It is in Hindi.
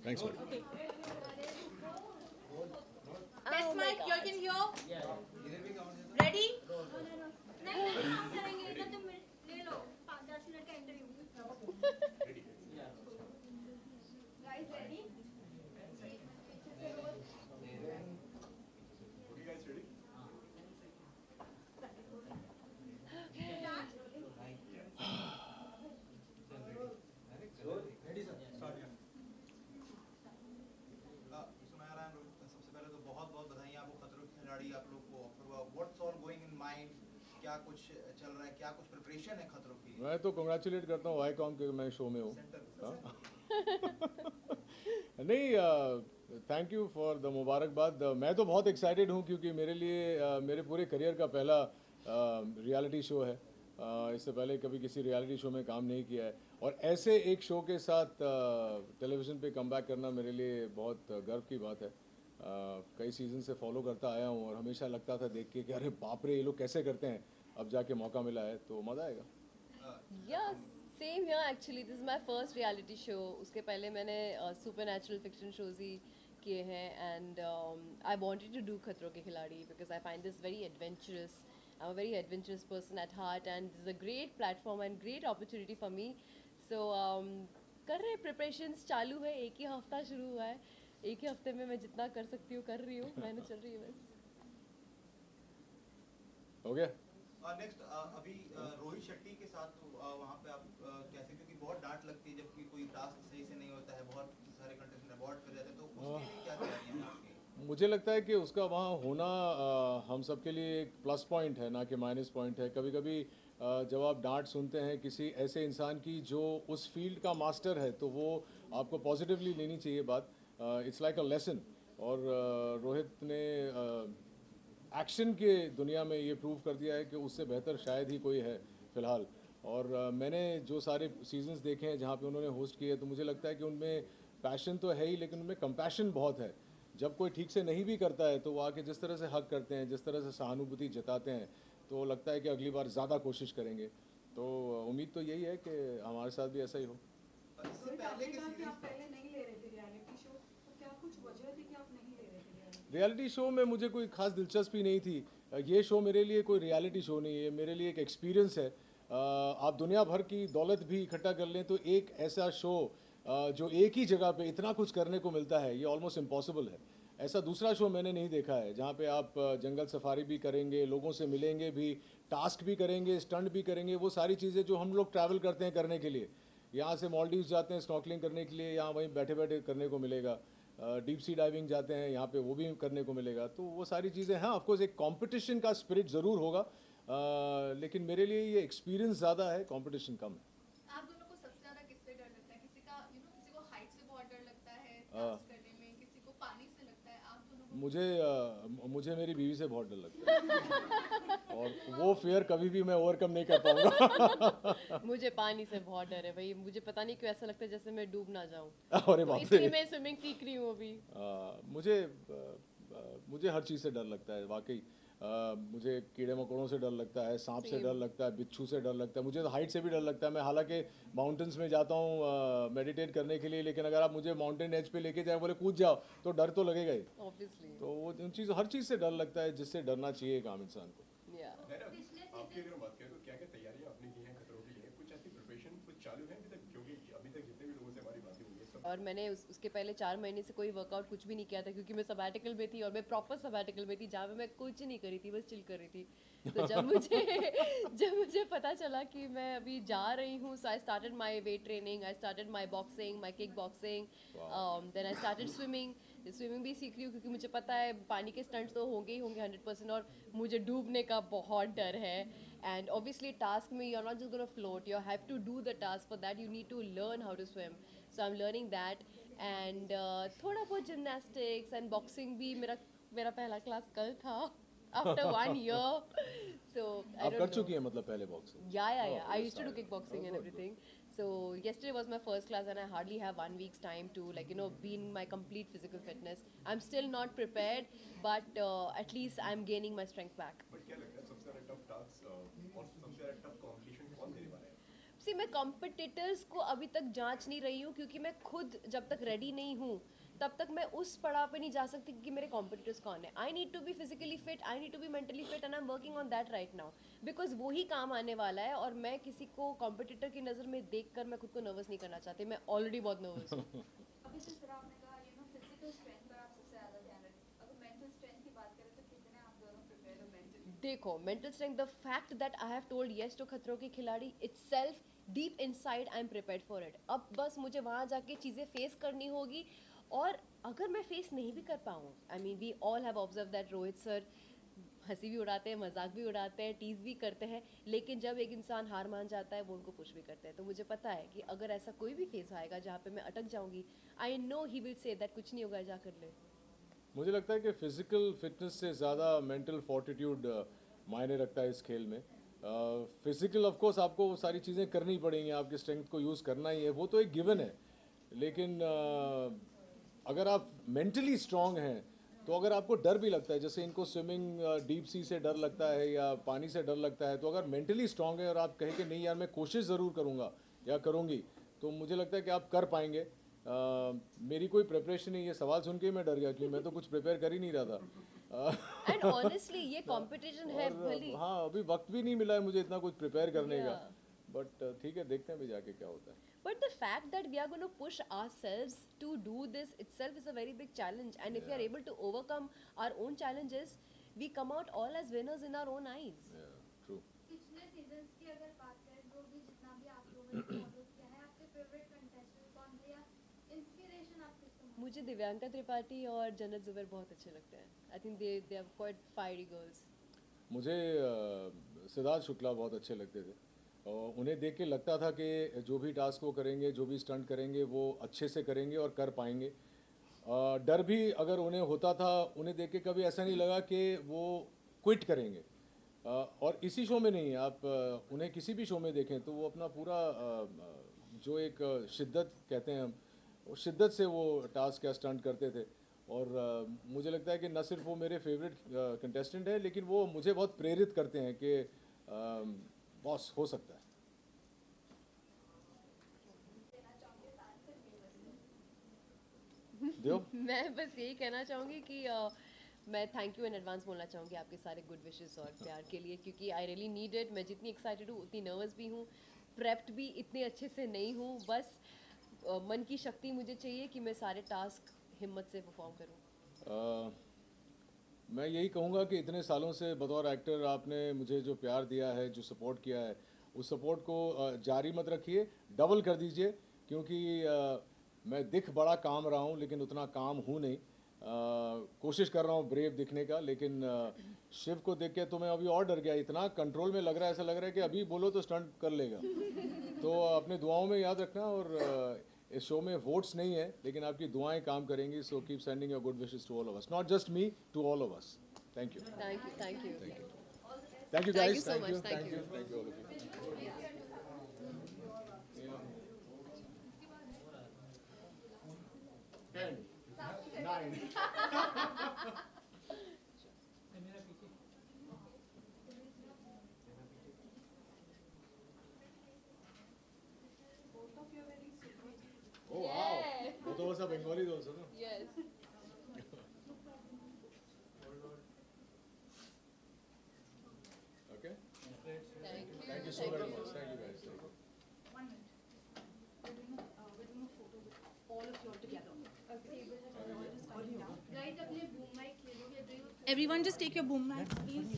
Thanks, man. Okay. Test mic, you all can hear? Ready? नहीं नहीं काम करेंगे इधर तुम ले लो 10 मिनट का इंटरव्यू गाइस रेडी सुनाया सबसे पहले तो बहुत बहुत बधाई आपको खतरों के खिलाड़ी आप लोग को ऑफर हुआ what's all going in mind क्या कुछ चल रहा है क्या कुछ प्रिपरेशन है खतरों की मैं तो कंग्रेचुलेट करता हूँ वाईकॉम के मैं शो में हूँ हाँ? नहीं थैंक यू फॉर द मुबारकबाद मैं तो बहुत एक्साइटेड हूँ क्योंकि मेरे लिए मेरे पूरे करियर का पहला रियलिटी शो है इससे पहले कभी किसी रियलिटी शो में काम नहीं किया है और ऐसे एक शो के साथ टेलीविज़न पे कम बैक करना मेरे लिए बहुत गर्व की बात है कई सीज़न से फॉलो करता आया हूँ और हमेशा लगता था देख के कि अरे बाप रे ये लोग कैसे करते हैं अब जाके मौका मिला है तो मज़ा आएगा Yeah, same here actually. This is my first reality show. उसके पहले मैंने supernatural fiction shows ही किए हैं and I wanted to do खतरों के खिलाड़ी because I find this very adventurous. I'm a very adventurous person at heart and this is a great platform and great opportunity for me. So कर रहे हैं preparations चालू है एक ही हफ्ता शुरू हुआ है एक ही हफ्ते में मैं जितना कर सकती हूँ कर रही हूँ मेहनत चल रही है बस हो गया नेक्स्ट अभी रोहित शेट्टी के साथ वहाँ पे आप कैसे क्योंकि बहुत डांट लगती है जबकि कोई टास्क सही से नहीं होता है बहुत सारे कंटेस्टेंट अवॉर्ड कर जाते हैं तो उसके लिए क्या तैयारियां हैं आपकी मुझे लगता है कि उसका वहाँ होना हम सबके लिए एक प्लस पॉइंट है ना कि माइनस पॉइंट है कभी कभी जब आप डांट सुनते हैं किसी ऐसे इंसान की जो उस फील्ड का मास्टर है तो वो आपको पॉजिटिवली लेनी चाहिए बात इट्स लाइक अ लेसन और रोहित ने एक्शन के दुनिया में ये प्रूव कर दिया है कि उससे बेहतर शायद ही कोई है फ़िलहाल और मैंने जो सारे सीजन्स देखे हैं जहाँ पे उन्होंने होस्ट किए तो मुझे लगता है कि उनमें पैशन तो है ही लेकिन उनमें कंपैशन बहुत है जब कोई ठीक से नहीं भी करता है तो वो आके जिस तरह से हक करते हैं जिस तरह से सहानुभूति जताते हैं तो लगता है कि अगली बार ज़्यादा कोशिश करेंगे तो उम्मीद तो यही है कि हमारे साथ भी ऐसा ही हो इससे पहले के आप सीरीज पहले नहीं ले रहे थे रियलिटी शो तो क्या कुछ वजह थी कि आप नहीं ले रहे थे reality? रियलिटी शो में मुझे कोई खास दिलचस्पी नहीं थी ये शो मेरे लिए कोई रियलिटी शो नहीं है मेरे लिए एक एक्सपीरियंस है आप दुनिया भर की दौलत भी इकट्ठा कर लें तो एक ऐसा शो जो एक ही जगह पे इतना कुछ करने को मिलता है ये ऑलमोस्ट इम्पॉसिबल है ऐसा दूसरा शो मैंने नहीं देखा है जहाँ पे आप जंगल सफारी भी करेंगे लोगों से मिलेंगे भी टास्क भी करेंगे स्टंट भी करेंगे वो सारी चीज़ें जो हम लोग ट्रैवल करते हैं करने के लिए यहाँ से मॉलडीव्स जाते हैं स्नॉर्कलिंग करने के लिए यहाँ वहीं बैठे बैठे करने को मिलेगा डीप सी डाइविंग जाते हैं यहाँ पे वो भी करने को मिलेगा तो वो सारी चीज़ें हाँ ऑफकोर्स एक कंपटीशन का स्पिरिट ज़रूर होगा लेकिन मेरे लिए ये एक्सपीरियंस ज़्यादा है कंपटीशन कम है आप दोनों को सबसे ज्यादा किससे डर लगता है किसी का किसी को हाइट से बहुत डर लगता है टास्क करने में किसी को पानी से लगता है आप दोनों को मुझे मेरी बीवी से बहुत डर लगता है और वो फियर कभी भी मैं ओवरकम नहीं कर पाऊंगा मुझे पानी से बहुत डर है भाई मुझे पता नहीं क्यों ऐसा लगता है जैसे मैं डूब ना जाऊं अरे तो बाप इसलिए रे मैं स्विमिंग सीख रही हूँ अभी मुझे हर चीज़ से डर लगता है वाकई मुझे कीड़े मकोड़ों से डर लगता है सांप से Same. डर लगता है बिच्छू से डर लगता है मुझे तो हाइट से भी डर लगता है मैं हालांकि माउंटेन्स में जाता हूँ मेडिटेट करने के लिए लेकिन अगर आप मुझे माउंटेन एज पे लेके जाए बोले कूद जाओ तो डर तो लगेगा ही ऑब्वियसली तो वो हर चीज़ से डर लगता है जिससे डरना चाहिए एक आम इंसान को या आपकी अगर बात करें तो क्या क्या तैयारियां आपने की हैं खतरों के लिए कुछ ऐसी प्रिपरेशन कुछ चालू है अभी तक क्योंकि अभी तक जितने भी लोगों से हमारी बातें हुई है सब और मैंने उसके पहले 4 महीने से कोई वर्कआउट कुछ भी नहीं किया था क्योंकि मैं सबैटिकल में थी और मैं प्रॉपर सबैटिकल में थी जहाँ पे मैं कुछ नहीं करी थी बस चिल कर रही थी तो जब मुझे पता चला कि मैं अभी जा रही हूँ so I started my weight training I started my boxing my kick boxing then I started swimming भी सीख रही हूँ क्योंकि मुझे पता है पानी के स्टंट्स तो होंगे ही होंगे 100% और मुझे डूबने का बहुत डर है एंड ऑब्वियसली टास्क में you are not just gonna float you have to do the task for that you need to learn how to swim so I am learning that and थोड़ा बहुत जिमनास्टिक्स एंड बॉक्सिंग भी मेरा पहला क्लास कल था after 1 year so I आप don't कर know. चुकी हैं मतलब पहले boxing Yeah. I that's used to do nice. kickboxing and good. everything. So yesterday was my first class, and I hardly have 1 week's time to be in my complete physical fitness. I'm still not prepared, but at least I'm gaining my strength back. But क्या लगता है सबसे ज्यादा टफ टास्क और सबसे ज्यादा टफ कॉम्पिटिशन कौन देने वाला है सी मैं कॉम्पिटिटर्स को अभी तक जांच नहीं रही हूँ, क्योंकि मैं खुद जब तक रेडी नहीं हूँ तब तक मैं उस पड़ाव पे नहीं जा सकती कि मेरे कॉम्पिटिटर्स कौन है. I need to be physically fit, I need to be mentally fit, and I am working on that right now, because वो ही काम आने वाला है. और मैं किसी को कॉम्पिटिटर की नज़र में देख कर मैं खुद को नर्वस नहीं करना चाहती. मैं ऑलरेडी बहुत नर्वस हूँ. अभी जिस तरह आपने कहा फिजिकल स्ट्रेंथ पर आप सबसे ज़्यादा ध्यान रखें, अगर मेंटल स्ट्रेंथ की बात करें तो कितने आप दोनों प्रिपेयर हो मेंटली? देखो, mental strength, the fact that I have told yes to Khatron Ke Khiladi, itself deep inside I am prepared for it. अब बस मुझे वहाँ जाके चीज़ें फेस करनी होगी. और अगर मैं फेस नहीं भी कर पाऊँ, I mean we all have observe that Rohit sir हंसी भी उड़ाते हैं, मजाक भी उड़ाते हैं, टीज भी करते हैं, लेकिन जब एक इंसान हार मान जाता है वो उनको पुश भी करते हैं. तो मुझे पता है कि अगर ऐसा कोई भी फेस आएगा जहाँ पे मैं अटक जाऊंगी, I know he will say that कुछ नहीं होगा, जा कर ले. मुझे लगता है कि फिजिकल फिटनेस से ज़्यादा मेंटल फोर्टिट्यूड मायने रखता है इस खेल में. फिजिकल ऑफ कोर्स आपको वो सारी चीज़ें करनी पड़ेंगी, आपकी स्ट्रेंथ को यूज़ करना ही है, वो तो एक गिवन है. लेकिन अगर आप मेंटली स्ट्रांग हैं तो अगर आपको डर भी लगता है, जैसे इनको स्विमिंग डीप सी से डर लगता है या पानी से डर लगता है, तो अगर मेंटली स्ट्रांग है और आप कहें कि नहीं यार मैं कोशिश ज़रूर करूँगा या करूँगी, तो मुझे लगता है कि आप कर पाएंगे. मेरी कोई प्रिपरेशन नहीं, ये सवाल सुन के ही मैं डर गया क्योंकि मैं तो कुछ प्रिपेयर कर ही नहीं रहा था. एंड ऑनेस्टली ये कंपटीशन है भली. हाँ, अभी वक्त भी नहीं मिला है मुझे इतना कुछ प्रिपेयर करने का. बट ठीक है, देखते हैं अभी जाके क्या होता है. But the fact that we are going to push ourselves to do this itself is a very big challenge. And if we are able to overcome our own challenges, we come out all as winners in our own eyes. Yeah, true. पिछले सीजन्स की अगर बात करें, जो भी जितना भी आप लोगों ने फॉलो किया है, आपके फेवरेट कंटेस्टेंट कौन थे या इंस्पिरेशन आप किसको मानते मुझे दिव्यांका त्रिपाठी और जन्नत जुबैर बहुत अच्छे लगते हैं. I think they are quite fiery girls. मुझे सिद्धार्थ शुक्ला बहुत अच्छे लगते थे. और उन्हें देख के लगता था कि जो भी टास्क वो करेंगे, जो भी स्टंट करेंगे, वो अच्छे से करेंगे और कर पाएंगे. डर भी अगर उन्हें होता था, उन्हें देख के कभी ऐसा नहीं लगा कि वो क्विट करेंगे. और इसी शो में नहीं, आप उन्हें किसी भी शो में देखें तो वो अपना पूरा जो एक शिद्दत कहते हैं हम, उस शिद्दत से वो टास्क या स्टंट करते थे. और मुझे लगता है कि न सिर्फ वो मेरे फेवरेट कंटेस्टेंट है, लेकिन वो मुझे बहुत प्रेरित करते हैं कि बॉस हो सकता है. दियो? मैं बस यही कहना चाहूँगी कि मैं थैंक यू इन एडवांस बोलना चाहूँगी आपके सारे गुड विशेस और प्यार के लिए, क्योंकि आई रियली नीड इट. मैं जितनी एक्साइटेड हूँ उतनी नर्वस भी हूँ, प्रेप्ड भी इतने अच्छे से नहीं हूँ. बस मन की शक्ति मुझे चाहिए कि मैं सारे टास्क हिम्मत से परफॉर्म करूँ. मैं यही कहूँगा कि इतने सालों से बतौर एक्टर आपने मुझे जो प्यार दिया है, जो सपोर्ट किया है, उस सपोर्ट को जारी मत रखिए, डबल कर दीजिए. क्योंकि मैं दिख बड़ा काम रहा हूँ लेकिन उतना काम हूँ नहीं. कोशिश कर रहा हूँ ब्रेव दिखने का, लेकिन शिव को देख के तो मैं अभी और डर गया. इतना कंट्रोल में लग रहा है, ऐसा लग रहा है कि अभी बोलो तो स्टंट कर लेगा. तो अपने दुआओं में याद रखना. और इस शो में वोट्स नहीं है, लेकिन आपकी दुआएं काम करेंगी. So keep sending your good wishes to all of us, not just me, to all of us. Thank you. Thank you. Thank you. Thank you Thank guys. you so much. Thank Thank you. you. Thank you all of you. 10, 9. Both of you are very sweet. Oh wow. Both of us are Bengalis also, no? Yes. Okay. Thank you. Thank you so very much. Thank you guys. Thank you. 1 minute. We're doing a photo with all of you all together. Guys अपने बूम माइक ले लो. Everyone just take your boom mats, please.